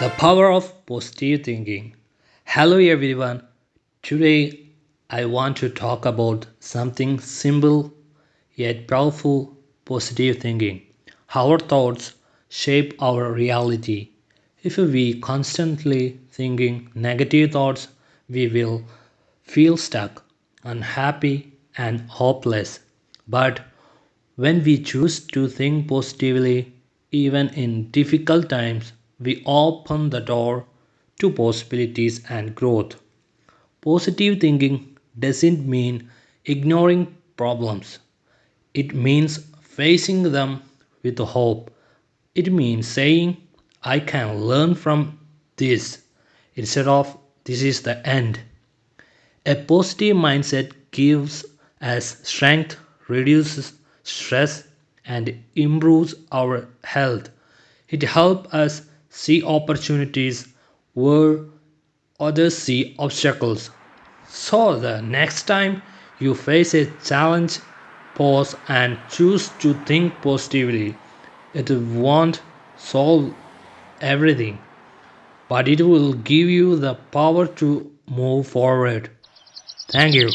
The power of positive thinking. Hello everyone. Today I want to talk about something simple yet powerful positive thinking. Our thoughts shape our reality. If we constantly thinking negative thoughts, we will feel stuck, unhappy and hopeless. But when we choose to think positively, even in difficult times, we open the door to possibilities and growth. Positive thinking doesn't mean ignoring problems, it means facing them with hope. It means saying, I can learn from this instead of this is the end. A positive mindset gives us strength, reduces stress, and improves our health. It helps us see opportunities where others see obstacles. So, the next time you face a challenge, pause and choose to think positively. It won't solve everything, but it will give you the power to move forward. Thank you.